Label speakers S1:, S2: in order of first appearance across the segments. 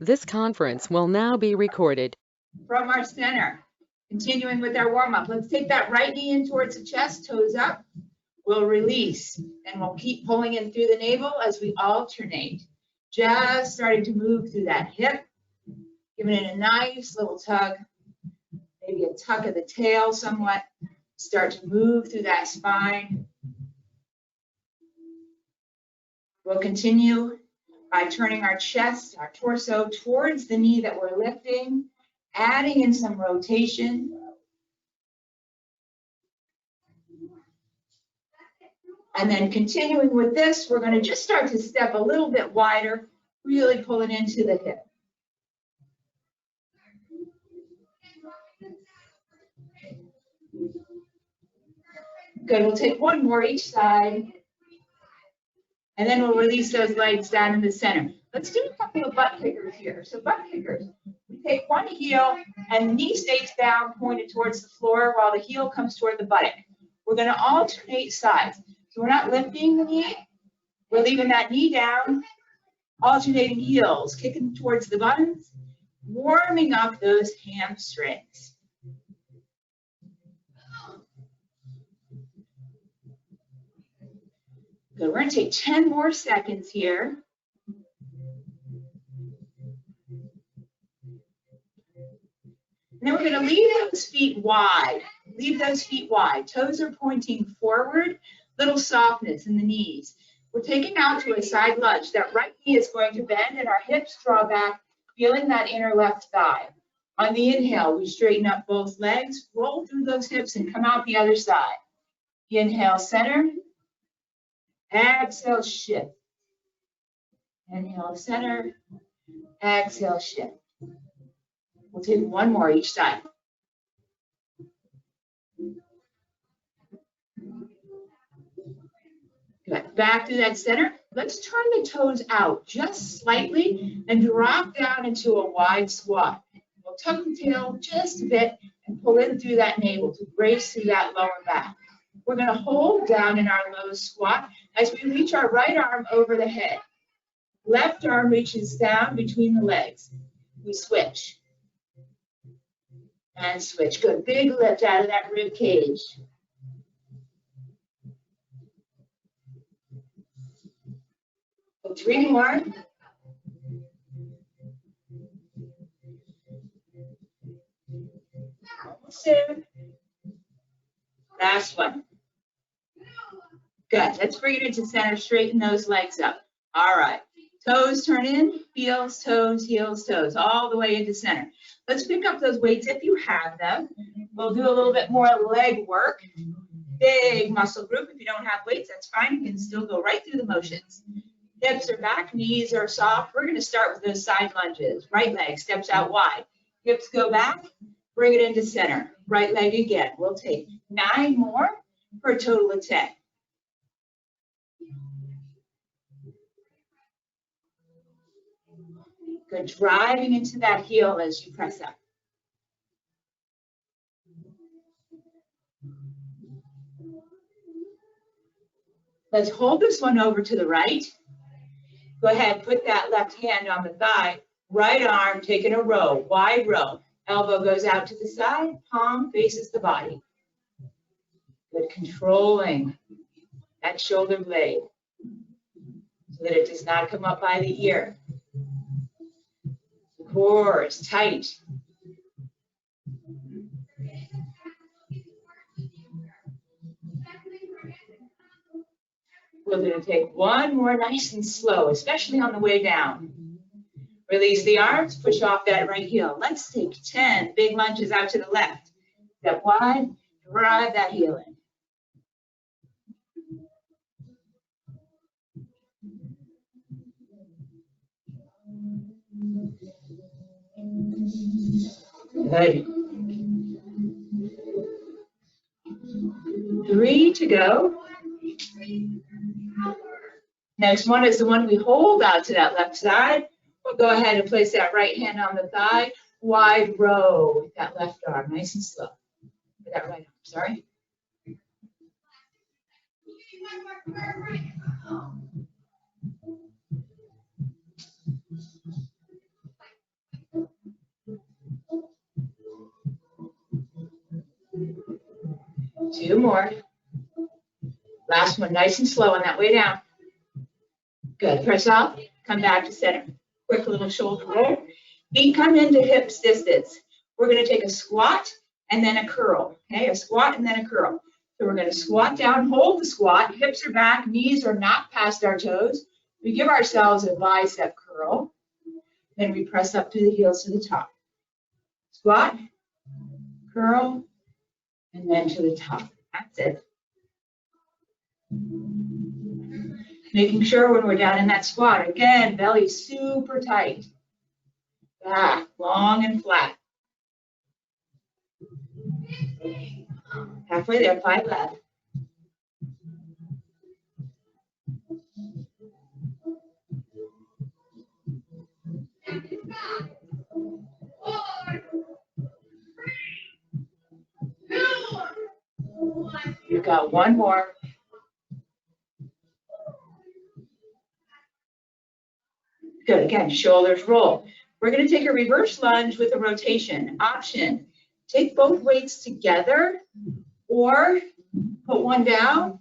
S1: This conference will now be recorded.
S2: From our center, continuing with our warm-up. Let's take that right knee in towards the chest, toes up. We'll release, and we'll keep pulling in through the navel as we alternate. Just starting to move through that hip, giving it a nice little tug, maybe a tuck of the tail somewhat. Start to move through that spine. We'll continue by turning our chest, our torso towards the knee that we're lifting, adding in some rotation. And then continuing with this, we're going to just start to step a little bit wider, really pulling into the hip. Good, we'll take one more each side. And then we'll release those legs down in the center. Let's do a couple of butt kickers here. So butt kickers, we take one heel and the knee stays down, pointed towards the floor while the heel comes toward the buttock. We're going to alternate sides. So we're not lifting the knee, we're leaving that knee down, alternating heels, kicking towards the buttons, warming up those hamstrings. Good, we're going to take 10 more seconds here. And then we're going to leave those feet wide. Leave those feet wide. Toes are pointing forward. Little softness in the knees. We're taking out to a side lunge. That right knee is going to bend and our hips draw back, feeling that inner left thigh. On the inhale, we straighten up both legs, roll through those hips and come out the other side. Inhale, center. Exhale, shift. Inhale, center. Exhale, shift. We'll take one more each side. Good. Back to that center. Let's turn the toes out just slightly and drop down into a wide squat. We'll tuck the tail just a bit and pull in through that navel to brace through that lower back. We're going to hold down in our low squat as we reach our right arm over the head. Left arm reaches down between the legs. We switch. And switch. Good. Big lift out of that rib cage. Three more. Almost there. Last one. Good. Let's bring it into center. Straighten those legs up. All right. Toes turn in. Heels, toes, heels, toes. All the way into center. Let's pick up those weights if you have them. We'll do a little bit more leg work. Big muscle group. If you don't have weights, that's fine. You can still go right through the motions. Hips are back, knees are soft. We're going to start with those side lunges. Right leg steps out wide. Hips go back, bring it into center. Right leg again. We'll take 9 more for a total of 10. Good, driving into that heel as you press up. Let's hold this one over to the right. Go ahead, put that left hand on the thigh, right arm taking a row, wide row. Elbow goes out to the side, palm faces the body. Good, controlling that shoulder blade so that it does not come up by the ear. The core is tight. We're going to take one more nice and slow, especially on the way down. Release the arms, push off that right heel. Let's take 10 big lunges out to the left. Step wide, drive that heel in. Good. 3 to go. Next one is the one we hold out to that left side. We'll go ahead and place that right hand on the thigh. Wide row with that left arm, nice and slow. With that right arm, sorry. 2 more. Last one, nice and slow on that way down. Good, press off, come back to center. Quick little shoulder roll. Feet come into hips distance. We're gonna take a squat and then a curl, okay? A squat and then a curl. So we're gonna squat down, hold the squat, hips are back, knees are not past our toes. We give ourselves a bicep curl. Then we press up through the heels to the top. Squat, curl, and then to the top. That's it. Making sure when we're down in that squat, again, belly super tight. Back, long and flat. Halfway there, 5 left. You've got 1 more. Good, again, shoulders roll. We're gonna take a reverse lunge with a rotation. Option, take both weights together or put one down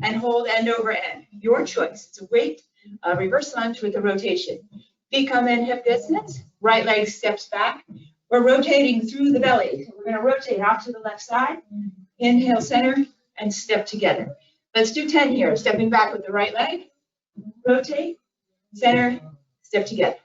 S2: and hold end over end. Your choice. It's a weight, a reverse lunge with a rotation. Feet come in hip distance, right leg steps back. We're rotating through the belly. So we're gonna rotate off to the left side, inhale center, and step together. Let's do 10 here. Stepping back with the right leg, rotate, center, step together.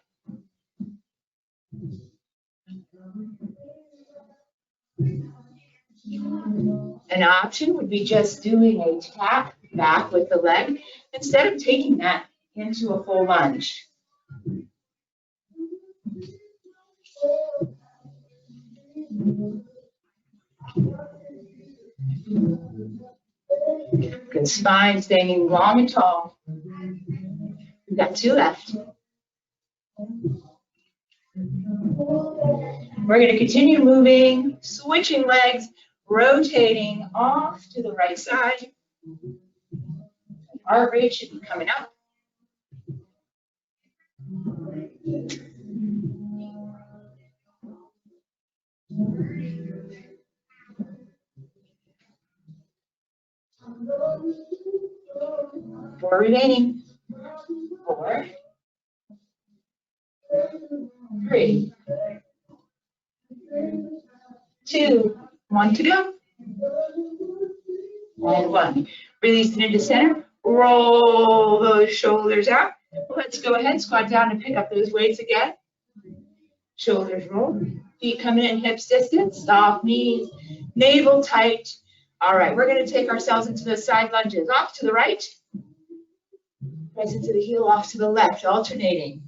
S2: An option would be just doing a tap back with the leg instead of taking that into a full lunge. Good spine, staying long and tall. We've got 2 left. We're going to continue moving, switching legs, rotating off to the right side. Heart rate should be coming up. Four remaining. 4, 3, 2, 1 to go. And 1. Release it into center. Roll those shoulders out. Let's go ahead, squat down and pick up those weights again. Shoulders roll. Feet coming in hips distance. Soft knees. Navel tight. All right, we're going to take ourselves into the side lunges. Off to the right. Press into the heel, off to the left, alternating.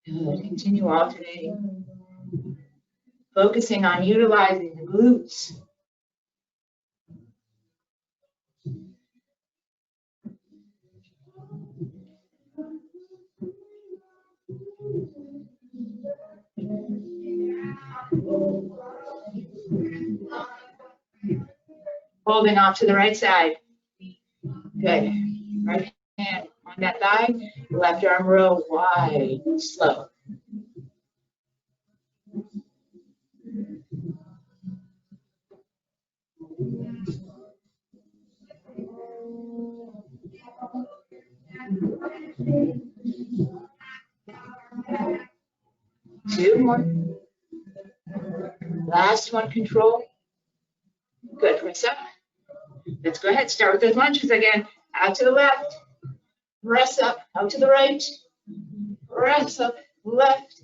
S2: Good, continue alternating. Focusing on utilizing the glutes. Holding off to the right side. Good. Right hand on that thigh, left arm row wide, slow. Two more. Last one, control. Good, press up. Let's go ahead, start with those lunges again. Out to the left, press up, out to the right, press up, left.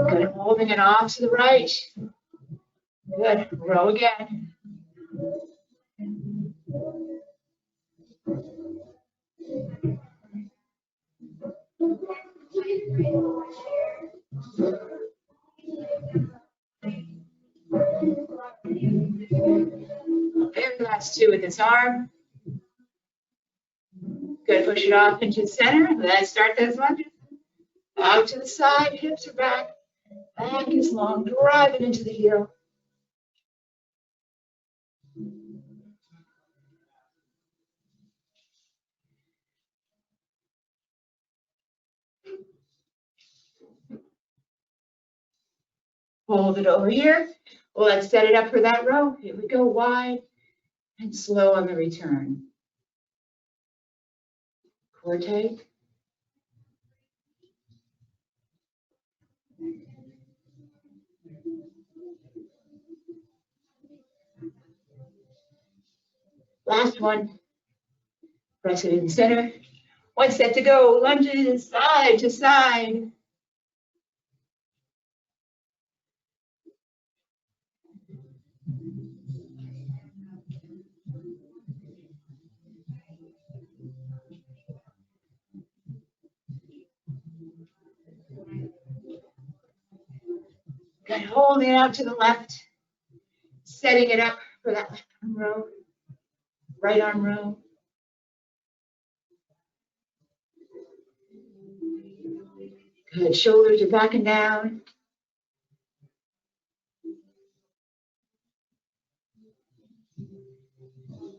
S2: Good, holding it off to the right. Good, row again. Very last two with this arm. Good, push it off into the center. Let's start those lunges. Out to the side, hips are back. Back is long, drive it into the heel. Hold it over here. Well, let's set it up for that row. Here we go, wide and slow on the return. Core tight. Last one. Press it in center. One set to go. Lunges side to side. Good. Holding it out to the left. Setting it up for that left arm row. Right arm row. Good. Shoulders are back and down.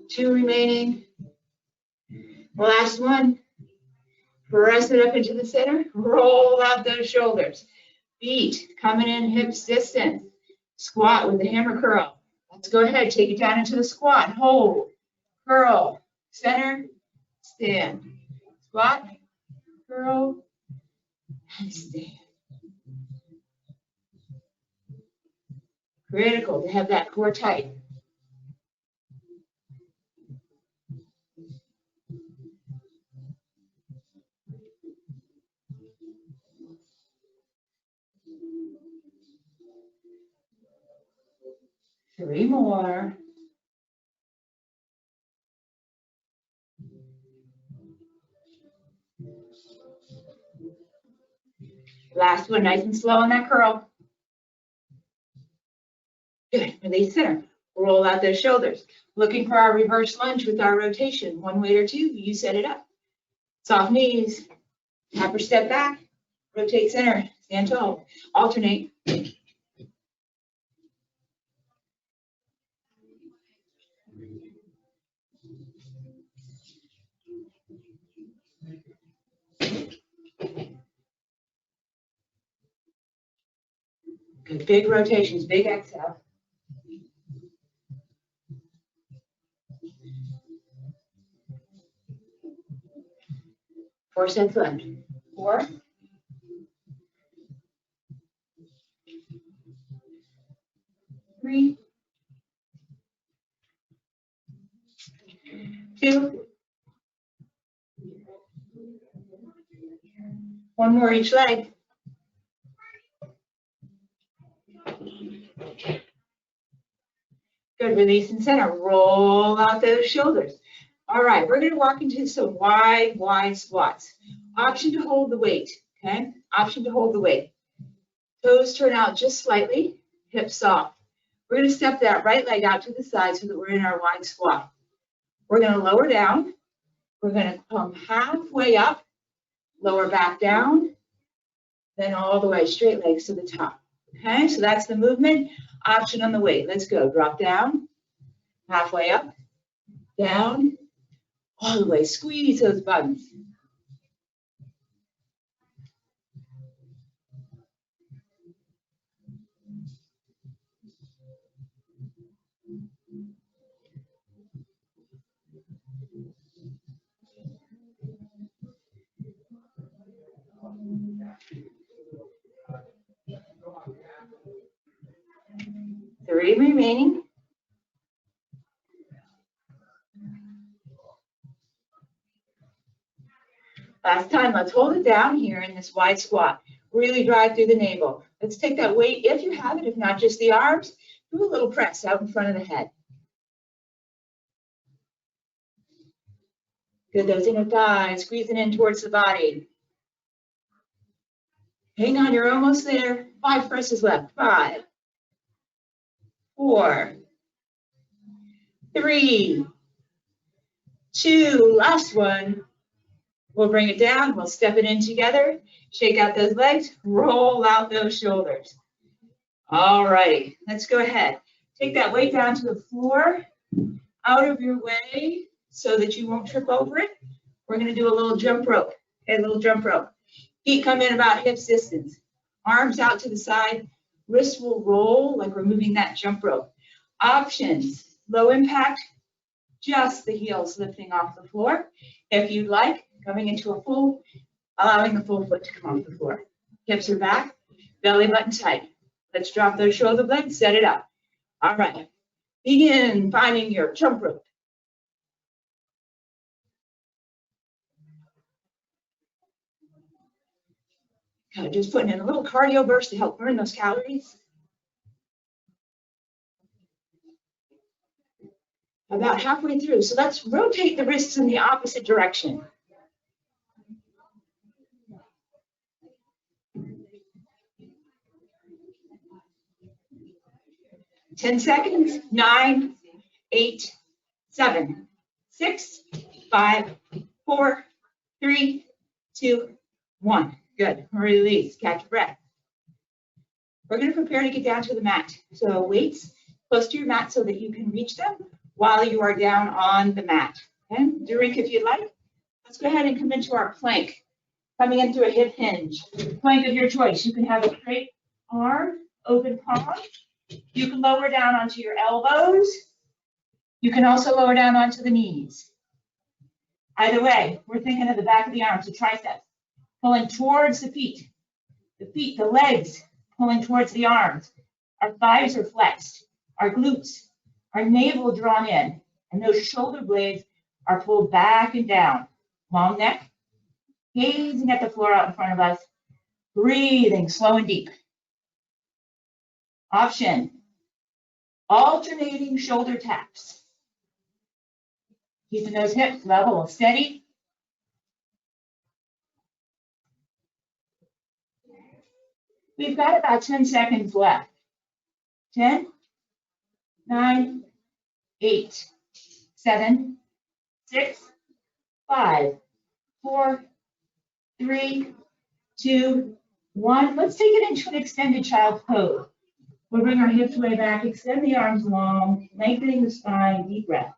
S2: Two remaining. Last one. Press it up into the center. Roll out those shoulders. Feet coming in hips distance. Squat with the hammer curl. Let's go ahead. Take it down into the squat. Hold. Curl. Center. Stand. Squat. Curl. And stand. Critical to have that core tight. Three more. Last one, nice and slow on that curl. Good, release center. Roll out those shoulders. Looking for our reverse lunge with our rotation. One weight or two, you set it up. Soft knees, upper step back, rotate center, stand tall, alternate. Good, big rotations, big exhale. Four sets left. 4. 3. 2. One more each leg. Good, release and center. Roll out those shoulders. All right, we're going to walk into some wide squats. Option to hold the weight, okay? Option to hold the weight. Toes turn out just slightly, hips soft. We're going to step that right leg out to the side so that we're in our wide squat. We're going to lower down. We're going to come halfway up, lower back down, then all the way, straight legs to the top. Okay, so that's the movement. Option on the weight. Let's go. Drop down, halfway up, down, all the way. Squeeze those buttons. Three remaining. Last time, let's hold it down here in this wide squat. Really drive through the navel. Let's take that weight if you have it, if not just the arms. Do a little press out in front of the head. Good, those inner thighs, squeezing in towards the body. Hang on, you're almost there. 5 presses left. 5, 4, 3, 2, last one. We'll bring it down, we'll step it in together, shake out those legs, roll out those shoulders. All righty, let's go ahead. Take that weight down to the floor, out of your way so that you won't trip over it. We're gonna do a little jump rope, okay, a little jump rope. Feet come in about hips distance, arms out to the side, Wrists will roll like we're moving that jump rope. Options, low impact, just the heels lifting off the floor. If you'd like, coming into a full, allowing the full foot to come off the floor. Hips are back, belly button tight. Let's drop those shoulder blades, set it up. All right, begin finding your jump rope. Just putting in a little cardio burst to help burn those calories. About halfway through, so let's rotate the wrists in the opposite direction. Ten seconds. 9, 8, 7, 6, 5, 4, 3, 2, 1. Good. Release. Catch your breath. We're going to prepare to get down to the mat. So weights close to your mat so that you can reach them while you are down on the mat. Okay? Drink if you'd like. Let's go ahead and come into our plank. Coming into a hip hinge. Plank of your choice. You can have a straight arm, open palm. You can lower down onto your elbows. You can also lower down onto the knees. Either way, we're thinking of the back of the arms, the triceps. Pulling towards the feet, the legs pulling towards the arms. Our thighs are flexed, our glutes, our navel drawn in, and those shoulder blades are pulled back and down. Long neck, gazing at the floor out in front of us, breathing slow and deep. Option, alternating shoulder taps. Keeping those hips level and steady. We've got about 10 seconds left. 10, 9, 8, 7, 6, 5, 4, 3, 2, 1. Let's take it into an extended child's pose. We'll bring our hips way back, extend the arms long, lengthening the spine, deep breath.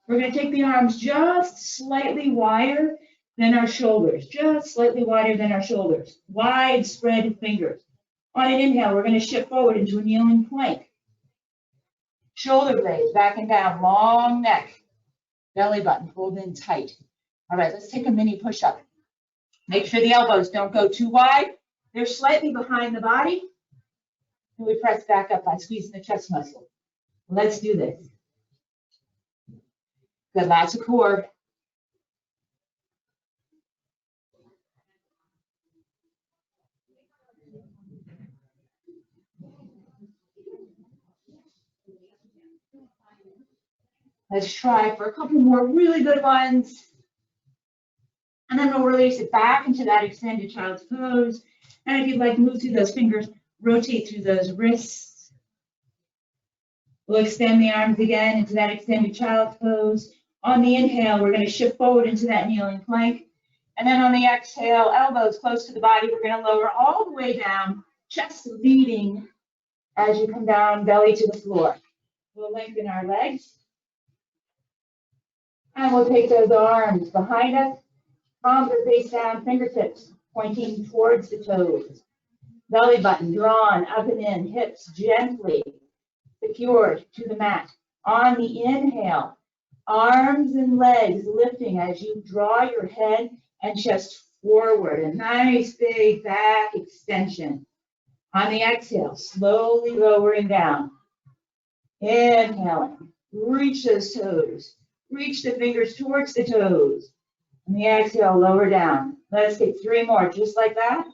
S2: We're going to take the arms just slightly wider than our shoulders, just slightly wider than our shoulders. Wide spread fingers. On an inhale, we're going to shift forward into a kneeling plank. Shoulder blades back and down, long neck. Belly button pulled in tight. All right, let's take a mini push-up. Make sure the elbows don't go too wide. They're slightly behind the body. And we press back up by squeezing the chest muscle. Let's do this. Good, lots of core. Let's try for a couple more really good ones. And then we'll release it back into that extended child's pose. And if you'd like, move through those fingers, rotate through those wrists. We'll extend the arms again into that extended child's pose. On the inhale, we're going to shift forward into that kneeling plank. And then on the exhale, elbows close to the body, we're going to lower all the way down, chest leading as you come down, belly to the floor. We'll lengthen our legs. And we'll take those arms behind us, palms are face down, fingertips pointing towards the toes. Belly button drawn up and in, hips gently secured to the mat. On the inhale, arms and legs lifting as you draw your head and chest forward. A nice big back extension. On the exhale, slowly lowering down. Inhaling, reach those toes. Reach the fingers towards the toes. And the exhale, lower down. Let's take 3 more, just like that.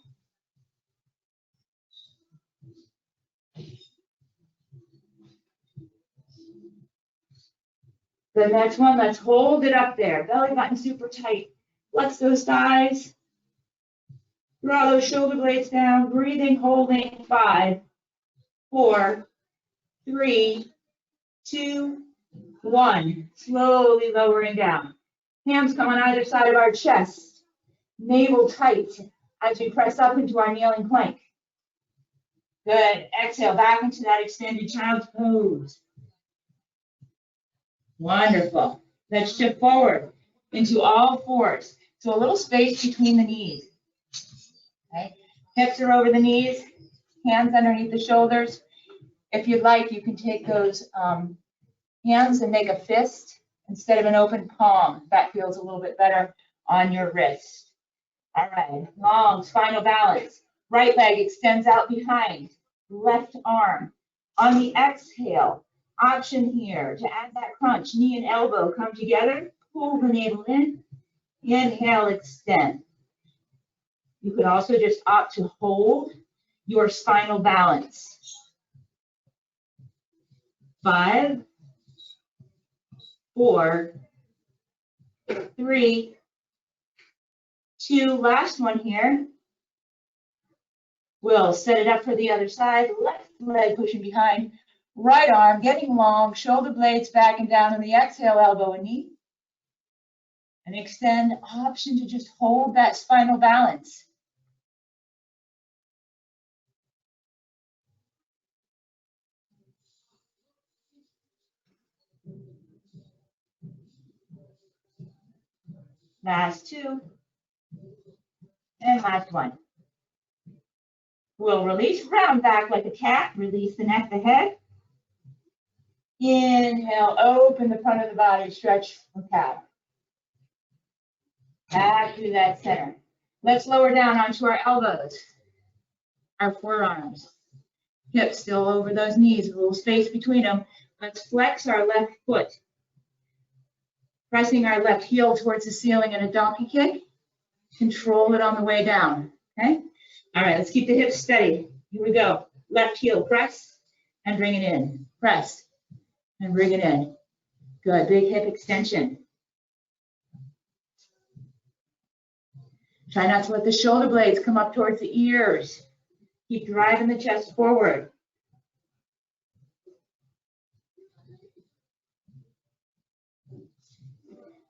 S2: The next one, let's hold it up there. Belly button super tight. Flex those thighs. Draw those shoulder blades down. Breathing, holding. 5, 4, 3, 2, 1. Slowly lowering down. Hands come on either side of our chest. Navel tight as we press up into our kneeling plank. Good. Exhale back into that extended child's pose. Wonderful. Let's shift forward into all fours. So a little space between the knees. Okay? Hips are over the knees, hands underneath the shoulders. If you'd like, you can take those hands and make a fist instead of an open palm. That feels a little bit better on your wrist. All right, long spinal balance. Right leg extends out behind, left arm. On the exhale, option here to add that crunch. Knee and elbow come together, pull the navel in, inhale, extend. You could also just opt to hold your spinal balance. 5, 4, 3, 2, last one here. We'll set it up for the other side. Left leg pushing behind, right arm getting long, shoulder blades back and down on the exhale, elbow and knee. And extend, option to just hold that spinal balance. Last 2. And last 1. We'll release, round back like a cat, release the neck, the head. Inhale, open the front of the body, stretch the cow. Back to that center. Let's lower down onto our elbows, our forearms. Hips still over those knees, a little space between them. Let's flex our left foot. Pressing our left heel towards the ceiling in a donkey kick. Control it on the way down, okay? All right, let's keep the hips steady. Here we go. Left heel, press and bring it in. Press and bring it in. Good, big hip extension. Try not to let the shoulder blades come up towards the ears. Keep driving the chest forward.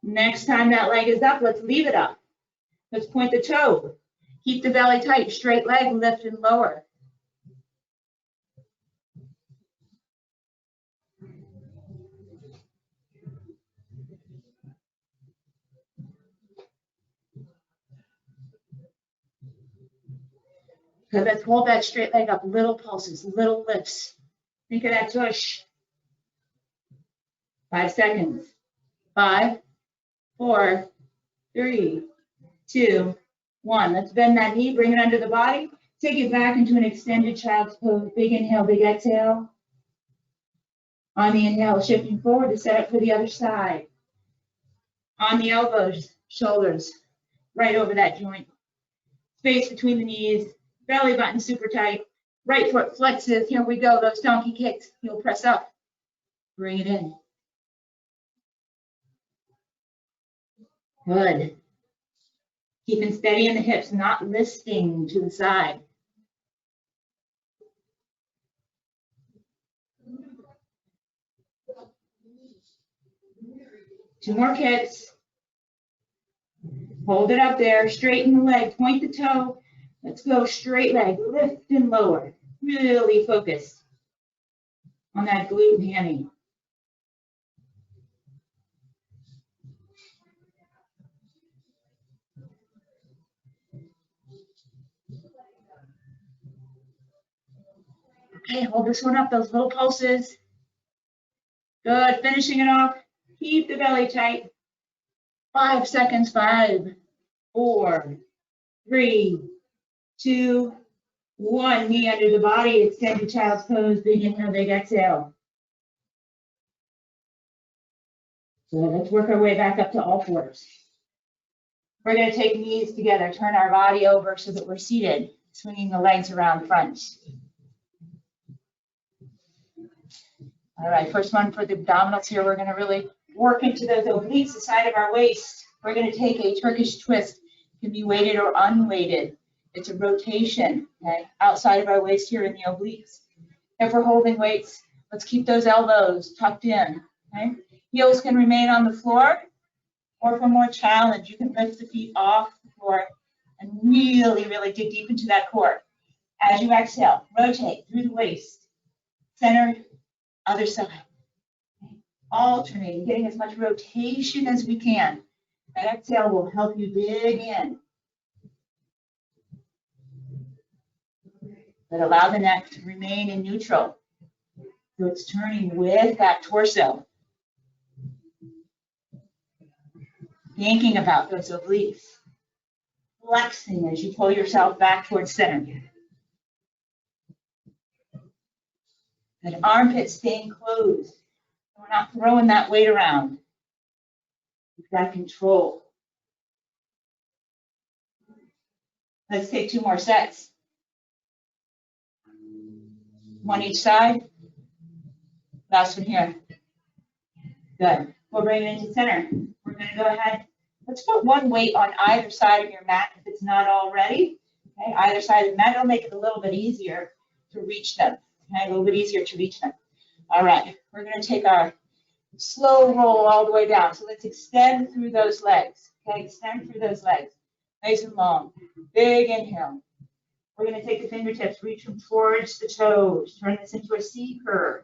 S2: Next time that leg is up, let's leave it up. Let's point the toe. Keep the belly tight, straight leg, lift and lower. Good, let's hold that straight leg up, little pulses, little lifts. Think of that tush. 5 seconds. 5, 4, 3, 2, 1. Let's bend that knee, bring it under the body. Take it back into an extended child's pose. Big inhale, big exhale. On the inhale, shifting forward to set up for the other side. On the elbows, shoulders, right over that joint. Space between the knees, belly button super tight. Right foot flexes. Here we go, those donkey kicks. Heel press up. Bring it in. Good. Keeping steady in the hips, not listing to the side. Two more kicks. Hold it up there, straighten the leg, point the toe. Let's go straight leg, lift and lower. Really focus on that glute and hammy. Okay, hold this one up, those little pulses. Good, finishing it off. Keep the belly tight. 5 seconds, 5, 4, 3, 2, 1. Knee under the body, extended child's pose, big inhale, big exhale. So let's work our way back up to all fours. We're going to take knees together, turn our body over so that we're seated, swinging the legs around front. All right, first one for the abdominals here. We're going to really work into those obliques, the side of our waist. We're going to take a Turkish twist. It can be weighted or unweighted. It's a rotation, okay, outside of our waist here in the obliques. If we're holding weights, let's keep those elbows tucked in, okay? Heels can remain on the floor, or for more challenge, you can lift the feet off the floor and really, really dig deep into that core. As you exhale, rotate through the waist, center, other side. Okay. Alternating, getting as much rotation as we can. That exhale will help you dig in. But allow the neck to remain in neutral. So it's turning with that torso. Thinking about those obliques. Flexing as you pull yourself back towards center. That armpit staying closed. We're not throwing that weight around. We've got control. Let's take 2 more sets. 1 each side. Last one here. Good. We'll bring it into center. We're going to go ahead. Let's put 1 weight on either side of your mat if it's not already. Okay, either side of the mat will make it a little bit easier to reach them. Okay, a little bit easier to reach them. All right, we're going to take our slow roll all the way down. So let's extend through those legs. Okay, extend through those legs. Nice and long. Big inhale. We're going to take the fingertips, reach them towards the toes. Turn this into a C curve.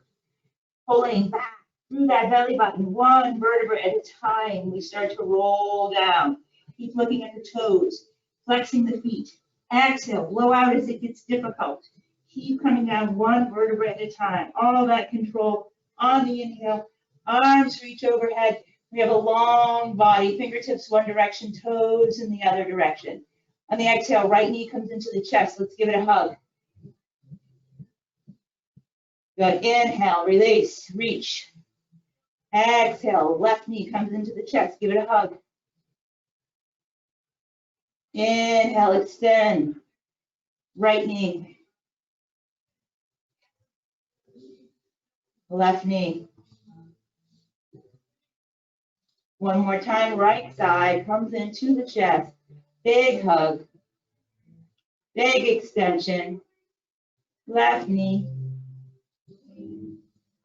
S2: Pulling back through that belly button, 1 vertebra at a time. We start to roll down. Keep looking at the toes, flexing the feet. Exhale, blow out as it gets difficult. Keep coming down 1 vertebra at a time. All that control on the inhale. Arms reach overhead. We have a long body, fingertips 1 direction, toes in the other direction. On the exhale, right knee comes into the chest. Let's give it a hug. Good. Inhale, release, reach. Exhale, left knee comes into the chest. Give it a hug. Inhale, extend. Right knee. Left knee. 1 more time, right side comes into the chest. Big hug. Big extension. Left knee.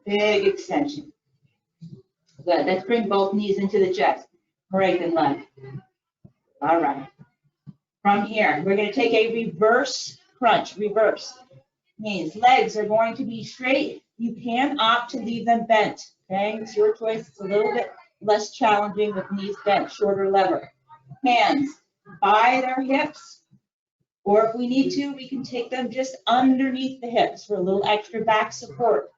S2: Big extension. Good. Let's bring both knees into the chest. Right and left. All right. From here, we're going to take a reverse crunch. Reverse means legs are going to be straight. You can opt to leave them bent. Okay, it's your choice. It's a little bit less challenging with knees bent, shorter lever. Hands by their hips, or if we need to, we can take them just underneath the hips for a little extra back support.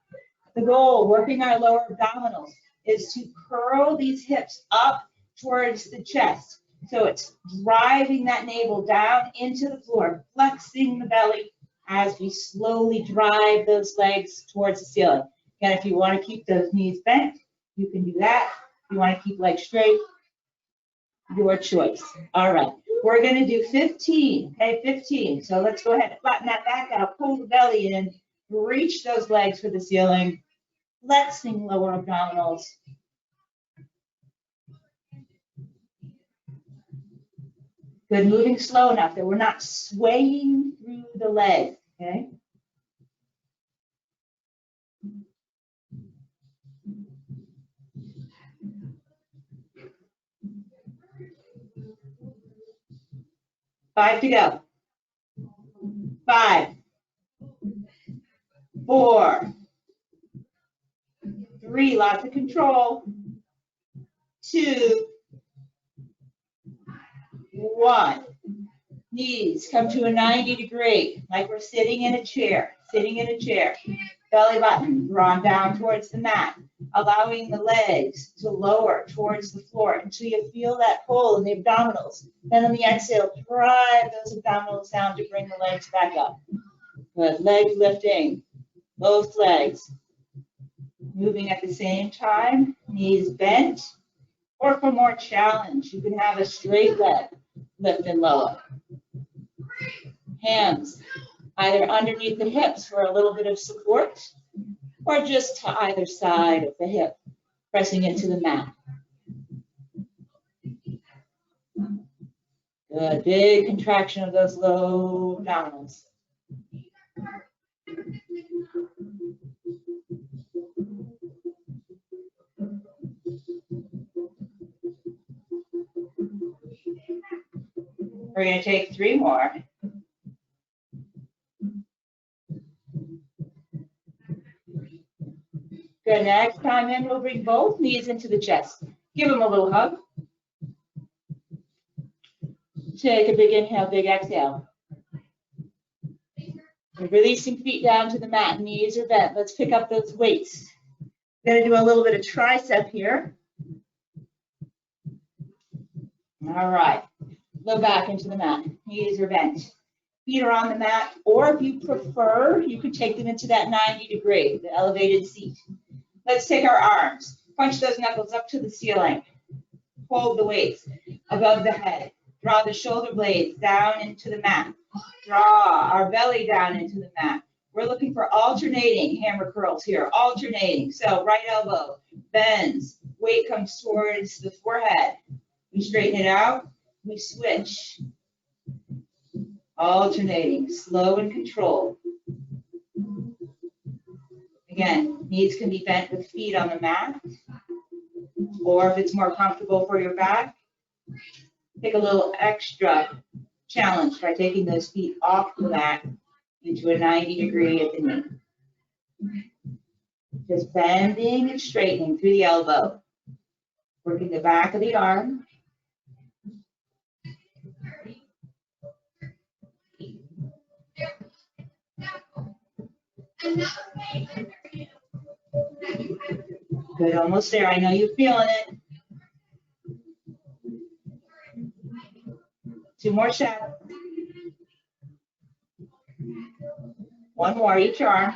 S2: The goal, working our lower abdominals, is to curl these hips up towards the chest. So it's driving that navel down into the floor, flexing the belly as we slowly drive those legs towards the ceiling. Again, if you want to keep those knees bent, you can do that. If you want to keep legs straight, your choice. All right, we're going to do 15, okay, 15. So let's go ahead and flatten that back out, pull the belly in, reach those legs for the ceiling, flexing lower abdominals. Good, moving slow enough that we're not swaying through the leg, okay? Five to go. 5, 4, 3, lots of control. 2, 1. Knees come to a 90 degree, like we're sitting in a chair, Belly button drawn down towards the mat, allowing the legs to lower towards the floor until you feel that pull in the abdominals. Then on the exhale, drive those abdominals down to bring the legs back up. Good, leg lifting, both legs. Moving at the same time, knees bent. Or for more challenge, you can have a straight leg, lift and lower. Hands either underneath the hips for a little bit of support, or just to either side of the hip, pressing into the mat. Good, big contraction of those low abdominals. We're going to take 3 more. Good, next time in, we'll bring both knees into the chest. Give them a little hug. Take a big inhale, big exhale. We're releasing feet down to the mat, knees are bent. Let's pick up those weights. We're gonna do a little bit of tricep here. All right, low back into the mat, knees are bent. Feet are on the mat, or if you prefer, you could take them into that 90-degree, the elevated seat. Let's take our arms, punch those knuckles up to the ceiling. Hold the weights above the head. Draw the shoulder blades down into the mat. Draw our belly down into the mat. We're looking for alternating hammer curls here, alternating. So right elbow bends, weight comes towards the forehead. We straighten it out, we switch. Alternating, slow and controlled. Again, knees can be bent with feet on the mat, or if it's more comfortable for your back, take a little extra challenge by taking those feet off the mat into a 90-degree at the knee. Just bending and straightening through the elbow, working the back of the arm. Good, almost there. I know you're feeling it. 2 more shots. 1 more each arm.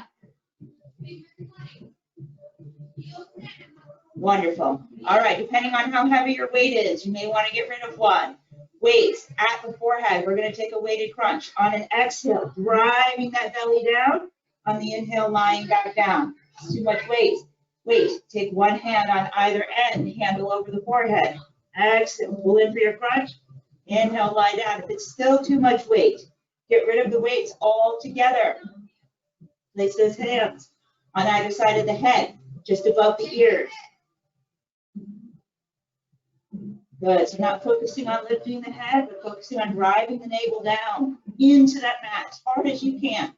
S2: Wonderful. All right, depending on how heavy your weight is, you may want to get rid of one. Weights at the forehead. We're going to take a weighted crunch. On an exhale, driving that belly down. On the inhale, lying back down. It's too much weight. Wait, take one hand on either end, handle over the forehead. Exhale, pull in for your crunch. Inhale, lie down. If it's still too much weight, get rid of the weights altogether. Place those hands on either side of the head, just above the ears. Good, so not focusing on lifting the head, but focusing on driving the navel down into that mat as hard as you can.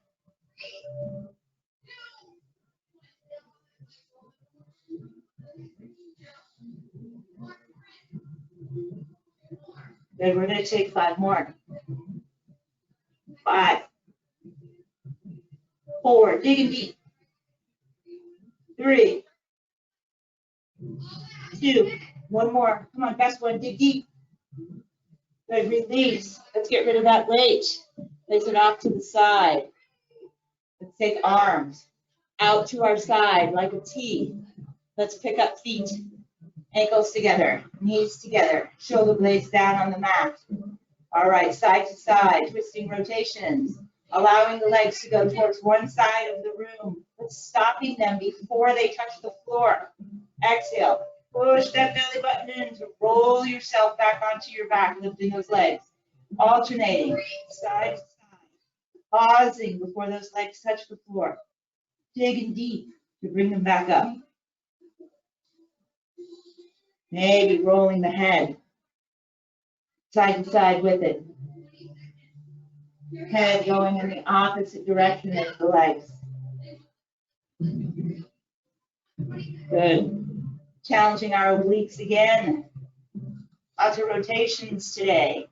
S2: Good, we're going to take 5 more. 5, 4, digging deep. 3, 2, 1 more. Come on, best one, dig deep. Good, release. Let's get rid of that weight. Place it off to the side. Let's take arms out to our side like a T. Let's pick up feet. Ankles together, knees together, shoulder blades down on the mat. All right, side to side, twisting rotations, allowing the legs to go towards one side of the room, but stopping them before they touch the floor. Exhale, push that belly button in to roll yourself back onto your back, lifting those legs. Alternating, side to side, pausing before those legs touch the floor. Digging deep to bring them back up. Maybe rolling the head side to side with it. Head going in the opposite direction as the legs. Good. Challenging our obliques again. Lots of rotations today.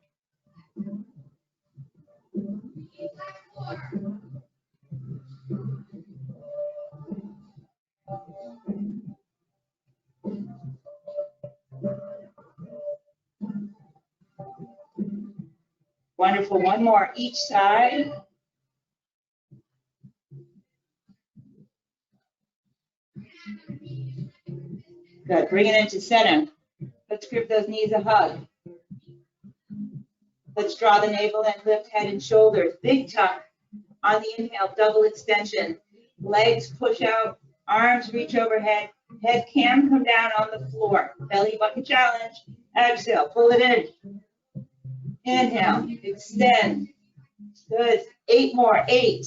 S2: Wonderful. 1 more each side. Good. Bring it into center. Let's give those knees a hug. Let's draw the navel and lift head and shoulders. Big tuck. On the inhale, double extension. Legs push out. Arms reach overhead. Head can come down on the floor. Belly button challenge. Exhale. Pull it in. Inhale, extend. Good. 8 more. 8,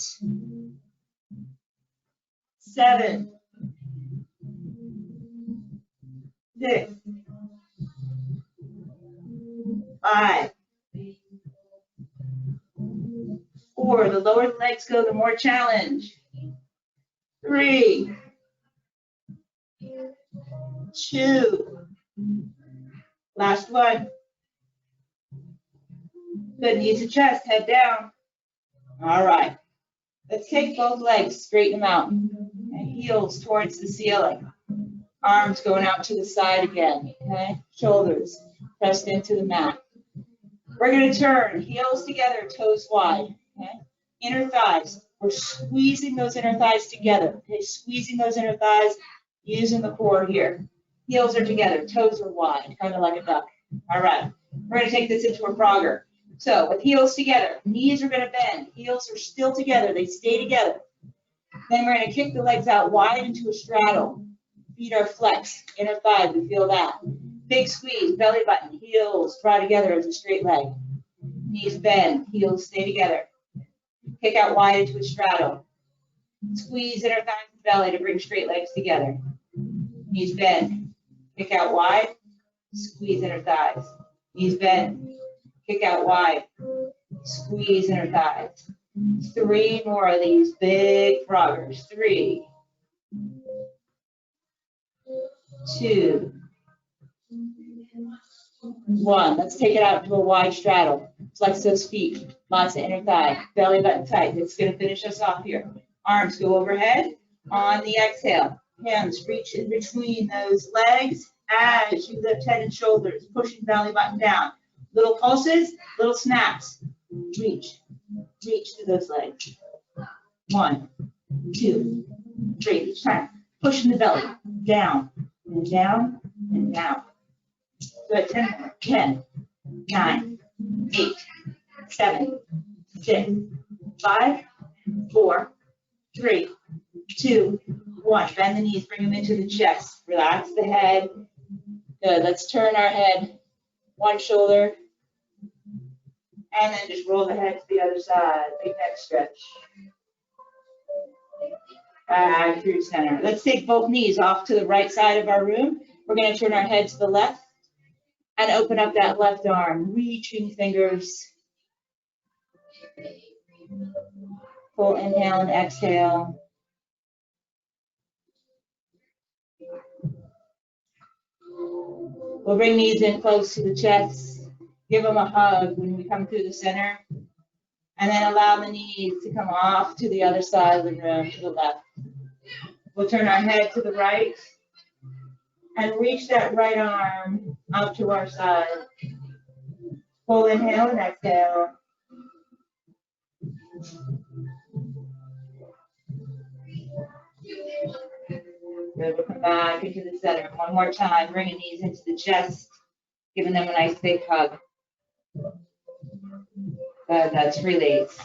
S2: 7, 6, 5, 4. The lower the legs go, the more challenge. 3, 2. Last one. Good, knees to chest, head down. All right. Let's take both legs, straighten them out. And heels towards the ceiling. Arms going out to the side again, okay? Shoulders pressed into the mat. We're going to turn, heels together, toes wide, okay? Inner thighs. We're squeezing those inner thighs together, okay? Squeezing those inner thighs, using the core here. Heels are together, toes are wide, kind of like a duck. All right, we're going to take this into a frogger. So with heels together, knees are going to bend. Heels are still together, they stay together. Then we're going to kick the legs out wide into a straddle. Feet are flexed, inner thighs, we feel that. Big squeeze, belly button, heels draw together as a straight leg. Knees bend, heels stay together. Kick out wide into a straddle. Squeeze inner thighs and belly to bring straight legs together. Knees bend, kick out wide, squeeze inner thighs. Knees bend, kick out wide, squeeze inner thighs. 3 more of these big froggers. 3, 2, 1. Let's take it out to a wide straddle. Flex those feet. Lots of inner thigh. Belly button tight. That's going to finish us off here. Arms go overhead. On the exhale, hands reach in between those legs as you lift head and shoulders, pushing belly button down. Little pulses, little snaps. Reach to those legs. 1, 2, 3. Each time, pushing the belly down and down and down. Good. 10 more. 10, 9, 8, 7, 6, 5, 4, 3, 2, 1. Bend the knees, bring them into the chest. Relax the head. Good. Let's turn our head one shoulder. And then just roll the head to the other side. Big neck stretch. Back through center. Let's take both knees off to the right side of our room. We're going to turn our head to the left and open up that left arm. Reaching fingers. Full inhale and exhale. We'll bring knees in close to the chest. Give them a hug when we come through the center. And then allow the knees to come off to the other side of the room, to the left. We'll turn our head to the right and reach that right arm up to our side. Full inhale and exhale. Good, we'll come back into the center. One more time, bringing knees into the chest, giving them a nice big hug. Good, that's release.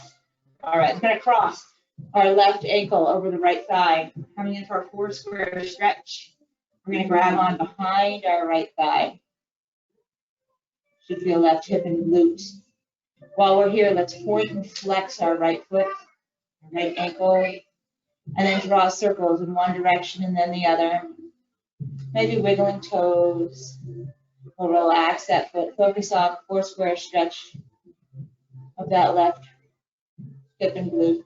S2: All right, I'm going to cross our left ankle over the right thigh, coming into our 4 square stretch. We're going to grab on behind our right thigh. Should feel left hip and glute. While we're here, let's point and flex our right foot, right ankle, and then draw circles in one direction and then the other. Maybe wiggling toes. We'll relax that foot. Focus on 4 square stretch of that left hip and glute.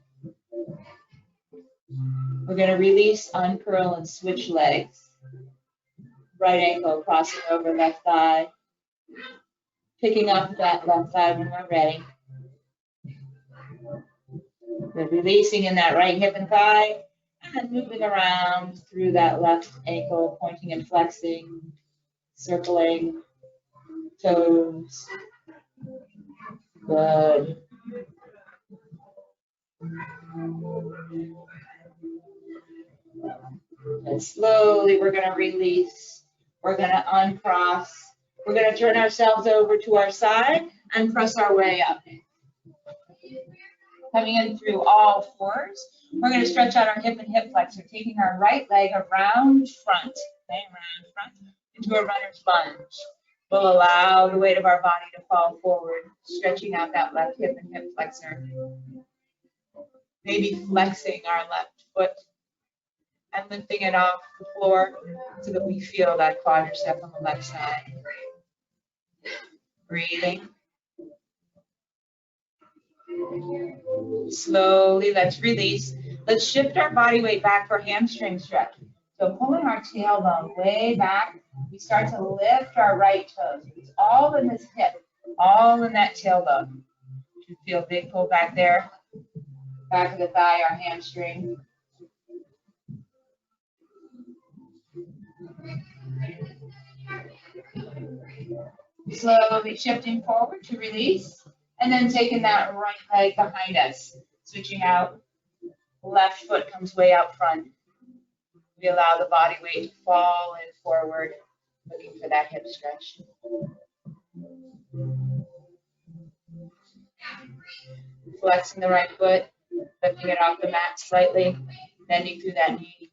S2: We're going to release, uncurl, and switch legs. Right ankle crossing over left thigh. Picking up that left thigh when we're ready. We're releasing in that right hip and thigh, and then moving around through that left ankle, pointing and flexing, circling, toes. Good. And slowly we're going to release. We're going to uncross. We're going to turn ourselves over to our side and press our way up. Coming in through all 4s, we're going to stretch out our hip and hip flexor, taking our right leg around front, okay, around front, into a runner's lunge. We'll allow the weight of our body to fall forward, stretching out that left hip and hip flexor. Maybe flexing our left foot and lifting it off the floor so that we feel that quadricep on the left side. Breathing. Slowly, let's release. Let's shift our body weight back for hamstring stretch. So pulling our tailbone way back, we start to lift our right toes. It's all in this hip, all in that tailbone. You feel a big pull back there. Back of the thigh, our hamstring. Slowly shifting forward to release, and then taking that right leg behind us. Switching out, left foot comes way out front. We allow the body weight to fall in forward, looking for that hip stretch. Flexing the right foot, lifting it off the mat slightly, bending through that knee.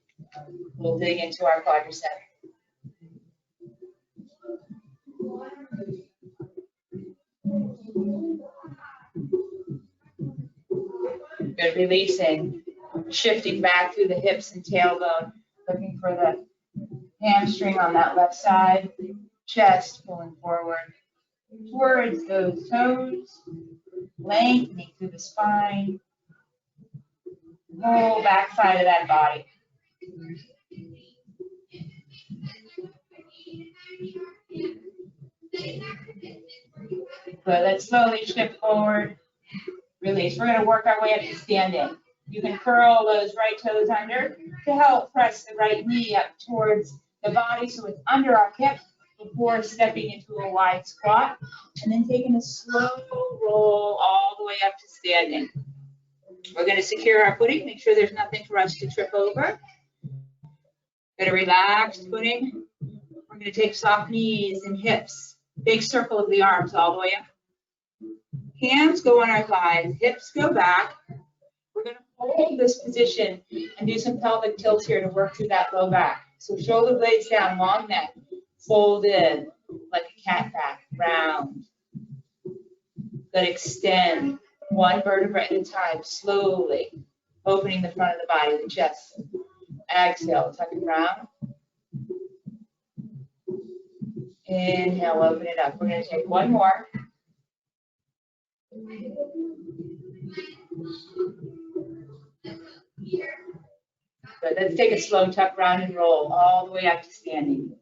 S2: We'll dig into our quadricep. Good, releasing, shifting back through the hips and tailbone, looking for the hamstring on that left side, chest pulling forward towards those toes, lengthening through the spine, whole back side of that body. Good, let's slowly shift forward, release. We're going to work our way up to standing. You can curl those right toes under to help press the right knee up towards the body so it's under our hip before stepping into a wide squat, and then taking a slow roll all the way up to standing. We're going to secure our footing, make sure there's nothing for us to trip over. Get a relaxed footing. We're going to take soft knees and hips, big circle of the arms all the way up. Hands go on our thighs, hips go back. We're going to hold this position and do some pelvic tilts here to work through that low back. So shoulder blades down, long neck, fold in like a cat back, round. Good, extend one vertebra at a time, slowly opening the front of the body, the chest. Exhale, tuck it round. Inhale, open it up. We're going to take one more. Good. Let's take a slow tuck, round and roll all the way up to standing.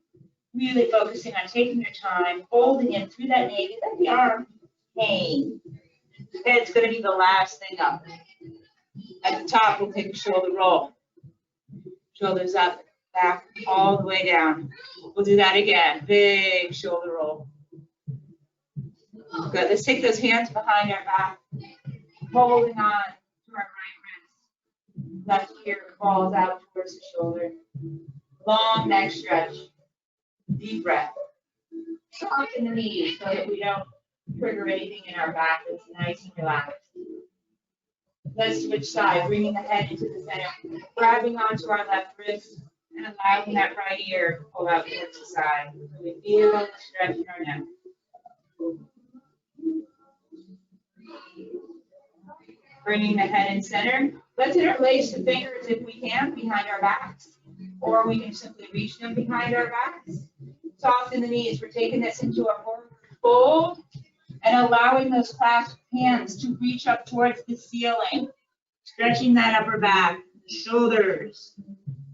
S2: Really focusing on taking your time, holding in through that knee, let the arm hang. Head's going to be the last thing up. At the top, we'll take a shoulder roll. Shoulders up, back, all the way down. We'll do that again. Big shoulder roll. Good. Let's take those hands behind our back, holding on to our right wrist. Left ear falls out towards the shoulder. Long neck stretch. Deep breath. Soften the knees so that we don't trigger anything in our back. It's nice and relaxed. Let's switch sides, bringing the head into the center, grabbing onto our left wrist, and allowing that right ear to pull out towards the side. So we feel the stretch in our neck. Bringing the head in center. Let's interlace the fingers if we can behind our backs, or we can simply reach them behind our backs. Soften the knees. We're taking this into a forward fold and allowing those clasped hands to reach up towards the ceiling. Stretching that upper back, shoulders.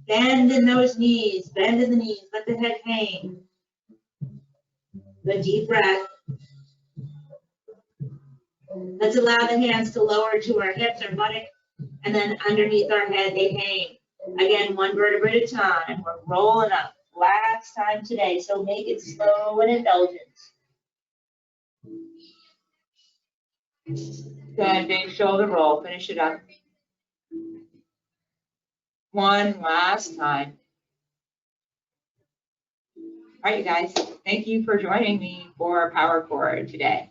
S2: Bend in those knees, bend in the knees, let the head hang. The deep breath. Let's allow the hands to lower to our hips or buttock, and then underneath our head they hang. Again, one vertebra at a time. We're rolling up. Last time today, so make it slow and indulgent. Good, big shoulder roll. Finish it up. One last time. All right, you guys. Thank you for joining me for Power Core today.